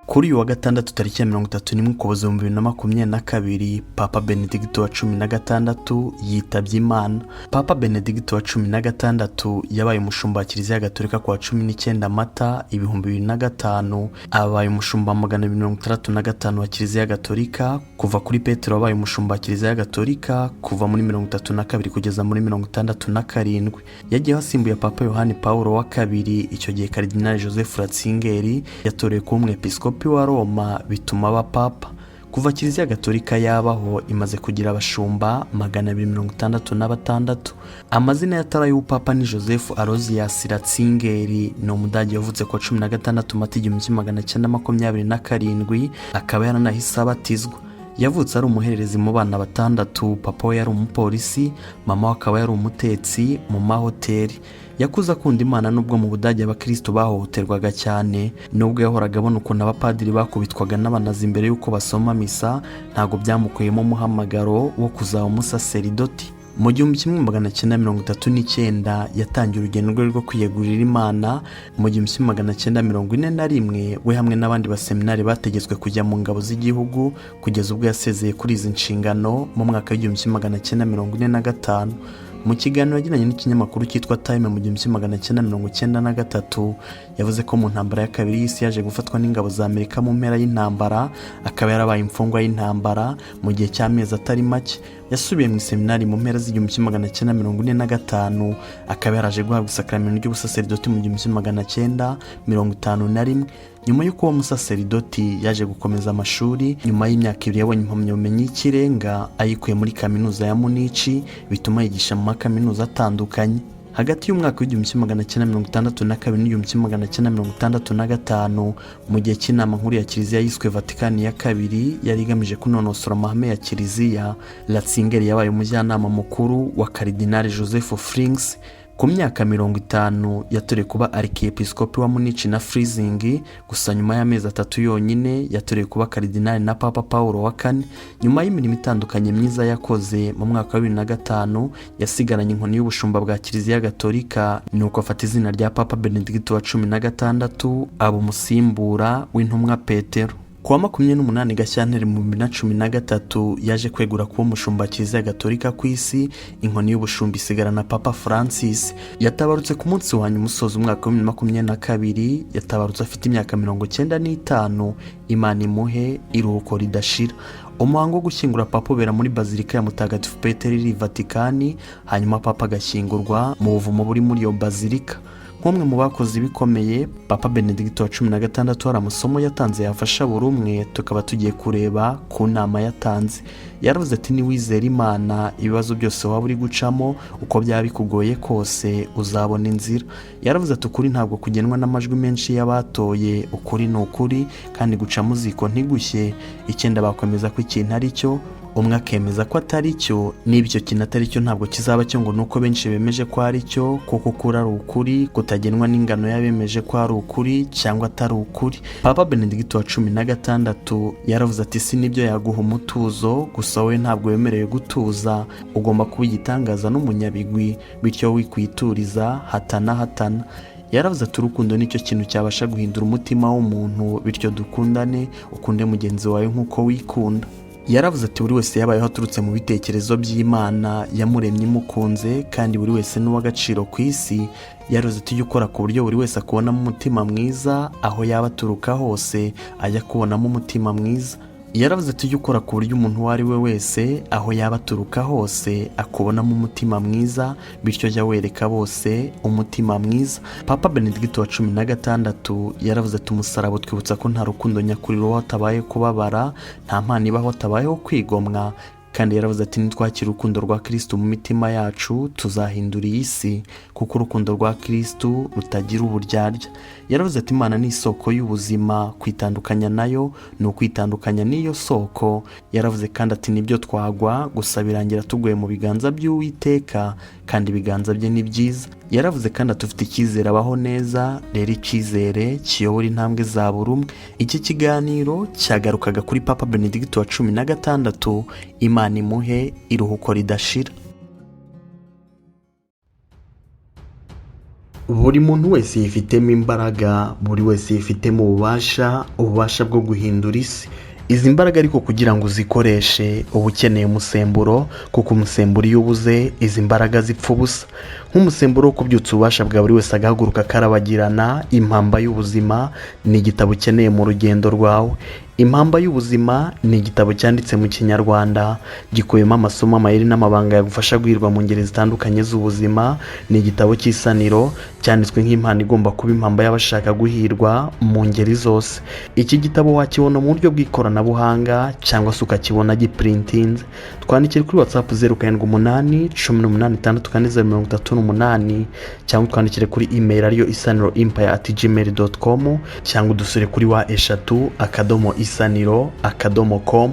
Kuri uyu wa gatandatu tariki ya 31 Ukuboza 2022 Papa Benedicto wa 16 yitabye Imana. Papa Benedicto wa 16 yabaye umushumba wa Kiliziya Gatolika kuwa 19 Mata 2005, abaye umushumba 265 wa Kiliziya Gatolika kuva kuri Petero wabaye umushumba wa Kiliziya Gatolika kuva muri 32 kugeza muri 67. Yagiye hasimbuye Papa Yohani Paulo wa kabiri, icyo gihe Kardinali Joseph Ratzinger yatorewe kuba umwepiskopi wa Roma, bituma aba papa. Kuva Kiliziya Gatolika yabaho imaze kugira abashumba 266. Amazina y'atara y'ubupapa ni Joseph Aloysius Ratzinger, ni umudage wavutse ku 16 Mata 1927, akaba yaranahise abatizwa. Yavutse ari umuhererezi mu bana batandatu. Papa we yari umupolisi, mama we akaba yari umutetsi mu mahoteli. Yakuze akunda Imana nubwo mu Budage abakristo bahohoterwaga cyane, nubwo yahoraga abona ukuntu abapadiri bakubitwaga n'abanazi imbere y'uko basoma misa, ntago byamukuyemo umuhamagaro wo kuzaba umusaseridoti. Mu 1939 yatangiye urugendo rwe rwo kwiyegurira Imana. Mu 1941 we hamwe n'abandi baseminari bategetswe kujya mu ngabo z'igihugu kugeza ubwo yasezeye kuri izi nshingano mu mwaka wa 1945. Mu kiganiro yagiranye n'ikinyamakuru cyitwa Time mu 1993 yavuze ko mu ntambara ya kabiri y'isi yaje gufatwa n'ingabo za Amerika mu mpera y'intambara, akaba yarabaye imfungwa y'intambara mu gihe cy'amezi atari make. Yasubiye mu seminari mu mpera z'1945, akaba yaraje guhabwa isakramento ry'ubusaseridoti mu 1951. Nyuma y'uko uwo musaseridoti yaje gukomeza amashuri, nyuma y'imyaka 2 yabonye impamyabumenyi y'ikirenga ayikuye muri kaminuza ya Munich, bituma yigisha mu makaminuza atandukanye. Hagati y'umwaka w'1962 na 1965, mu gihe cy'inama nkuru ya Kiliziya yiswe Vatikani ya kabiri yari igamije kunonosora amahame ya Kiliziya, Ratzinger yabaye umujyanama mukuru wa Kardinali Joseph Frings. Ku myaka 50 yatorewe kuba archiepiscopi wa Munich na Freising, gusa nyuma y'amezi 3 yonyine yatorewe kuba Kardinali na Papa Paulo wa kane. Nyuma y'imirimo itandukanye myiza yakoze, mu mwaka wa 2005 yasigaranye inkoni y'ubushumba bwa Kiliziya Gatolika, nuko afata izina rya Papa Benedicto wa 16 aba umusimbura w'intumwa Petero. Kuwa 28 Gashyantare mu 2013 yaje kwegura kuba umushumba wa Kiliziya Gatolika ku isi, inkoni y'ubushumba isigarana Papa Francis. Yatabarutse ku munsi wa nyuma usoza umwaka wa 2022, yatabarutse afite imyaka 95. Imana imuhe iruhuko ridashira. Umuhango wo gushyingura Papa ubera muri Bazilika ya Mutagatifu Petero iri Vatikani, hanyuma Papa agashyingurwa mu buvumo buri muri iyo Bazilika. Nk'umwe mu bakoze ibikomeye, Papa Benedicto wa 16 hari amasomo yatanze yafasha buri umwe, tukaba tugiye kureba ku nama yatanze. Yaravuze ati niwizera Imana, ibibazo byose waba uri gucamo uko byaba bikugoye kose uzabona inzira. Yaravuze ati ukuri ntabwo kugenwa n'amajwi menshi y'abatoye, ukuri ni ukuri kandi guca mu ziko ntigushye. Icyenda bakomeza ko ikintu ari cyo, umwe akemeza ko atari cyo, n'ibyo kintu atari cyo ntabwo kizaba cyo ngo nuko benshi bemeje ko ari cyo, kuko ukuri ari ukuri kutagenwa n'ingano y'abemeje ko ari ukuri cyangwa atari ukuri. Papa Benedicto wa 16 yaravuze ati si nibyo yaguha umutuzo, gusa we ntabwo wemerewe gutuza, ugomba kuba igitangaza n'umunyabigwi, bityo wikwituriza hatana. Yaravuze ati urukundo nicyo kintu cyabasha guhindura umutima w'umuntu, bityo dukundane, ukunde mugenzi wawe nk'uko wikunda. Yaravuze ati buri wese yabayeho aturutse mu bitekerezo by'Imana yamuremye imukunze, kandi buri wese n'uw'agaciro ku isi. Yaravuze ati ujye ukora ku buryo buri wese akubonamo umutima mwiza, aho yaba aturuka hose ajya kubonamo umutima mwiza. Yaravuze ati ujye ukora ku buryo umuntu uwo ari we wese aho yaba aturuka hose akubonamo umutima mwiza, bityo jya wereka bose umutima mwiza. Papa Benedicto wa 16 yaravuze ati umusaraba twibutsa ko nta rukundo nyakuri rubaho hatabaye kubabara, nta mpano ibaho hatabayeho kwigomwa. Kandi yaravuze ati nitwakira urukundo rwa Kristo mu mitima yacu tuzahindura iyi si, kuko urukundo rwa Kristo rutagira uburyarya. Yaravuze ati Imana ni isoko y'ubuzima, kwitandukanya nayo ni ukwitandukanya n'iyo soko. Yaravuze kandi ati nibyo twagwa, gusa birangira tuguye mu biganza by'Uwiteka, kandi ibiganza bye ni byiza. Yaravuze kandi atufite icyizere abaho neza, rero icyizere kiyobora intambwe za buri umwe. Iki kiganiro cyagarukaga kuri Papa Benedicto wa 16. Imana imuhe iruhuko ridashira. buri muntu wese yifitemo imbaraga, buri wese yifitemo ububasha bwo guhindura isi. Izi mbaraga ariko kugira ngo uzikoreshe uba ukeneye umusemburo, kuko umusemburo iyo ubuze izi mbaraga zipfa ubusa. Nk'umusemburo wo kubyutsa ububasha bwa buri wese agahaguruka akarabagirana, Impamba y'Ubuzima ni igitabo ukeneye mu rugendo rwawe. Impamba y'Ubuzima ni igitabo cyanditse mu Kinyarwanda, gikubiyemo amasomo, amayeri n'amabanga yagufasha guhirwa mu ngeri zitandukanye z'ubuzima. Ni igitabo cy'isaniro cyanditswe nk'impano igomba kuba impamba y'abashaka guhirwa mu ngeri zose. Iki gitabo wakibona mu buryo bw'ikoranabuhanga cyangwa se ukakibona giprintinze. Twandikire kuri WhatsApp 0781864038 cyangwa twandikire kuri email ariyo isaniro@gmail.com cyangwa udusure kuri wa eshatu isaniro.com.